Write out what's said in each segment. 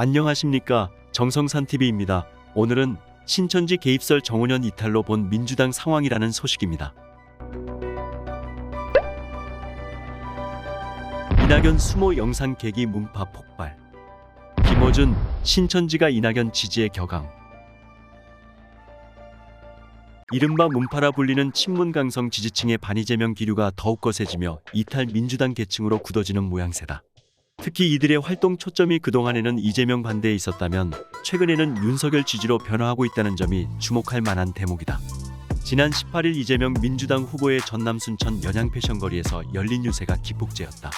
안녕하십니까, 정성산TV입니다. 오늘은 신천지 개입설 정원현 이탈로 본 민주당 상황이라는 소식입니다. 이낙연 수모 영상 계기 문파 폭발. 김어준, 신천지가 이낙연 지지에 격앙. 이른바 문파라 불리는 친문강성 지지층의 반이재명 기류가 더욱 거세지며 이탈 민주당 계층으로 굳어지는 모양새다. 특히 이들의 활동 초점이 그동안에는 이재명 반대에 있었다면 최근에는 윤석열 지지로 변화하고 있다는 점이 주목할 만한 대목이다. 지난 18일 이재명 민주당 후보의 전남 순천 연양 패션거리에서 열린 유세가 기폭제였다.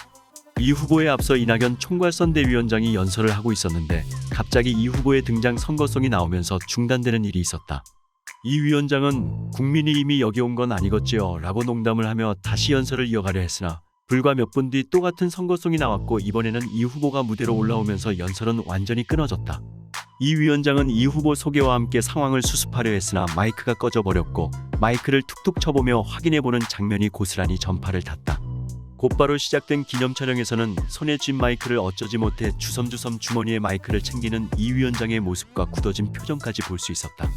이 후보에 앞서 이낙연 총괄선대위원장이 연설을 하고 있었는데 갑자기 이 후보의 등장 선거송이 나오면서 중단되는 일이 있었다. 이 위원장은 국민이 이미 여기 온 건 아니겠지요 라고 농담을 하며 다시 연설을 이어가려 했으나 불과 몇 분 뒤 또 같은 선거송이 나왔고 이번에는 이 후보가 무대로 올라오면서 연설은 완전히 끊어졌다. 이 위원장은 이 후보 소개와 함께 상황을 수습하려 했으나 마이크가 꺼져버렸고 마이크를 툭툭 쳐보며 확인해보는 장면이 고스란히 전파를 탔다. 곧바로 시작된 기념 촬영에서는 손에 쥔 마이크를 어쩌지 못해 주섬주섬 주머니에 마이크를 챙기는 이 위원장의 모습과 굳어진 표정까지 볼 수 있었다.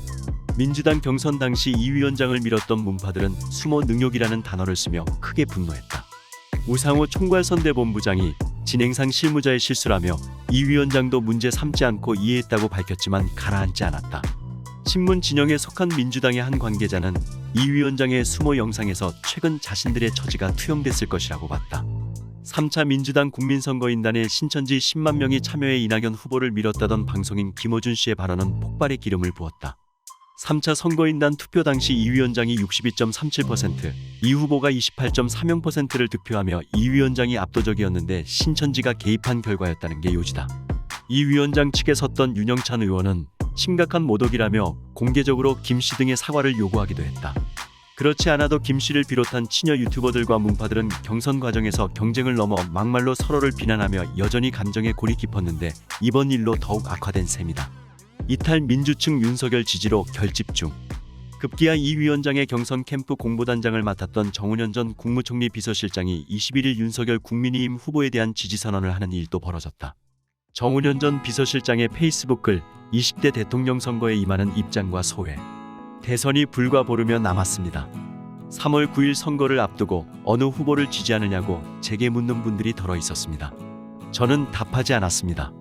민주당 경선 당시 이 위원장을 밀었던 문파들은 수모 능욕이라는 단어를 쓰며 크게 분노했다. 우상호 총괄선대본부장이 진행상 실무자의 실수라며 이 위원장도 문제 삼지 않고 이해했다고 밝혔지만 가라앉지 않았다. 친문 진영에 속한 민주당의 한 관계자는 이 위원장의 수모 영상에서 최근 자신들의 처지가 투영됐을 것이라고 봤다. 3차 민주당 국민선거인단에 신천지 10만 명이 참여해 이낙연 후보를 밀었다던 방송인 김어준 씨의 발언은 폭발의 기름을 부었다. 3차 선거인단 투표 당시 이 위원장이 62.37%, 이 후보가 28.30%를 득표하며 이 위원장이 압도적이었는데 신천지가 개입한 결과였다는 게 요지다. 이 위원장 측에 섰던 윤영찬 의원은 심각한 모독이라며 공개적으로 김 씨 등의 사과를 요구하기도 했다. 그렇지 않아도 김 씨를 비롯한 친여 유튜버들과 문파들은 경선 과정에서 경쟁을 넘어 막말로 서로를 비난하며 여전히 감정에 골이 깊었는데 이번 일로 더욱 악화된 셈이다. 이탈 민주층 윤석열 지지로 결집중. 급기야 이 위원장의 경선 캠프 공보단장을 맡았던 정운현 전 국무총리 비서실장이 21일 윤석열 국민의힘 후보에 대한 지지선언을 하는 일도 벌어졌다. 정운현 전 비서실장의 페이스북 글 20대 대통령 선거에 임하는 입장과 소회. 대선이 불과 보름여 남았습니다. 3월 9일 선거를 앞두고 어느 후보를 지지하느냐고 제게 묻는 분들이 덜어 있었습니다. 저는 답하지 않았습니다.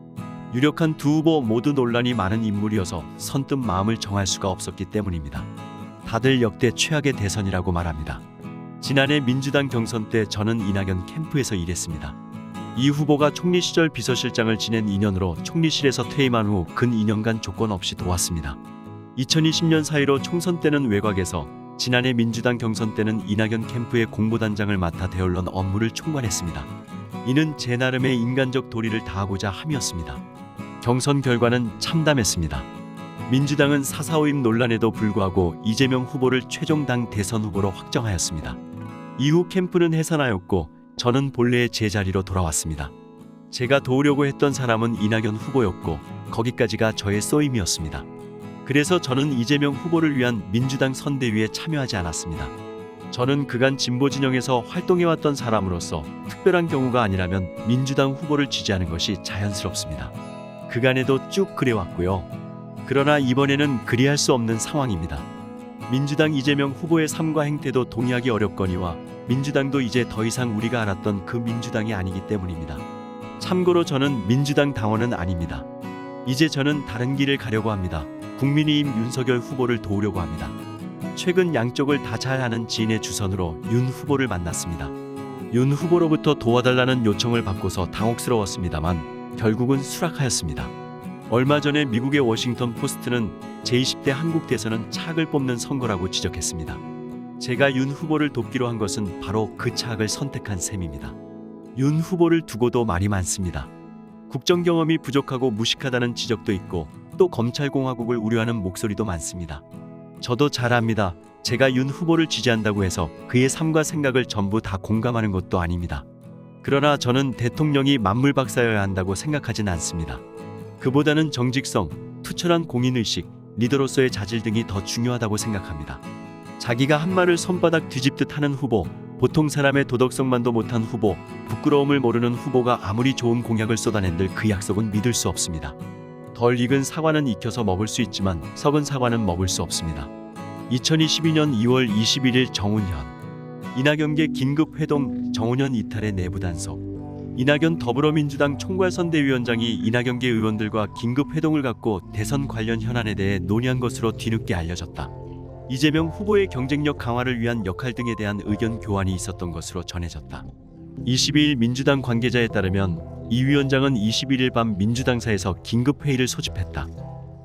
유력한 두 후보 모두 논란이 많은 인물이어서 선뜻 마음을 정할 수가 없었기 때문입니다. 다들 역대 최악의 대선이라고 말합니다. 지난해 민주당 경선 때 저는 이낙연 캠프에서 일했습니다. 이 후보가 총리 시절 비서실장을 지낸 인연으로 총리실에서 퇴임한 후 근 2년간 조건 없이 도왔습니다. 2020년 사이로 총선 때는 외곽에서, 지난해 민주당 경선 때는 이낙연 캠프의 공보단장을 맡아 대언론 업무를 총괄했습니다. 이는 제 나름의 인간적 도리를 다하고자 함이었습니다. 경선 결과는 참담했습니다. 민주당은 4.4.5임 논란에도 불구하고 이재명 후보를 최종 당 대선 후보로 확정하였습니다. 이후 캠프는 해산하였고 저는 본래의 제자리로 돌아왔습니다. 제가 도우려고 했던 사람은 이낙연 후보였고 거기까지가 저의 쏘임이었습니다. 그래서 저는 이재명 후보를 위한 민주당 선대위에 참여하지 않았습니다. 저는 그간 진보 진영에서 활동해왔던 사람으로서 특별한 경우가 아니라면 민주당 후보를 지지하는 것이 자연스럽습니다. 그간에도 쭉 그래왔고요. 그러나 이번에는 그리할 수 없는 상황입니다. 민주당 이재명 후보의 삶과 행태도 동의하기 어렵거니와 민주당도 이제 더 이상 우리가 알았던 그 민주당이 아니기 때문입니다. 참고로 저는 민주당 당원은 아닙니다. 이제 저는 다른 길을 가려고 합니다. 국민의힘 윤석열 후보를 도우려고 합니다. 최근 양쪽을 다 잘 아는 지인의 주선으로 윤 후보를 만났습니다. 윤 후보로부터 도와달라는 요청을 받고서 당혹스러웠습니다만 결국은 수락하였습니다. 얼마 전에 미국의 워싱턴 포스트는 제20대 한국 대선은 차악을 뽑는 선거라고 지적했습니다. 제가 윤 후보를 돕기로 한 것은 바로 그 차악을 선택한 셈입니다. 윤 후보를 두고도 말이 많습니다. 국정 경험이 부족하고 무식하다는 지적도 있고 또 검찰공화국을 우려하는 목소리도 많습니다. 저도 잘 압니다. 제가 윤 후보를 지지한다고 해서 그의 삶과 생각을 전부 다 공감하는 것도 아닙니다. 그러나 저는 대통령이 만물박사여야 한다고 생각하진 않습니다. 그보다는 정직성, 투철한 공인의식, 리더로서의 자질 등이 더 중요하다고 생각합니다. 자기가 한 말을 손바닥 뒤집듯 하는 후보, 보통 사람의 도덕성만도 못한 후보, 부끄러움을 모르는 후보가 아무리 좋은 공약을 쏟아낸들 그 약속은 믿을 수 없습니다. 덜 익은 사과는 익혀서 먹을 수 있지만 썩은 사과는 먹을 수 없습니다. 2022년 2월 21일 정운현 이낙연계 긴급회동 정운현 이탈의 내부 단속. 이낙연 더불어민주당 총괄선대위원장이 이낙연계 의원들과 긴급회동을 갖고 대선 관련 현안에 대해 논의한 것으로 뒤늦게 알려졌다. 이재명 후보의 경쟁력 강화를 위한 역할 등에 대한 의견 교환이 있었던 것으로 전해졌다. 22일 민주당 관계자에 따르면 이 위원장은 21일 밤 민주당사에서 긴급회의를 소집했다.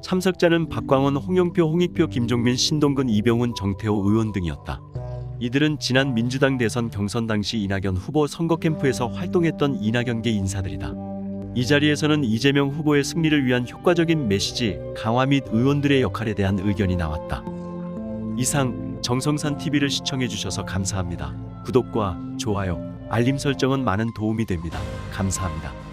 참석자는 박광원, 홍영표, 홍익표, 김종민, 신동근, 이병훈, 정태호 의원 등이었다. 이들은 지난 민주당 대선 경선 당시 이낙연 후보 선거 캠프에서 활동했던 이낙연계 인사들이다. 이 자리에서는 이재명 후보의 승리를 위한 효과적인 메시지 강화 및 의원들의 역할에 대한 의견이 나왔다. 이상 정성산TV를 시청해주셔서 감사합니다. 구독과 좋아요, 알림 설정은 많은 도움이 됩니다. 감사합니다.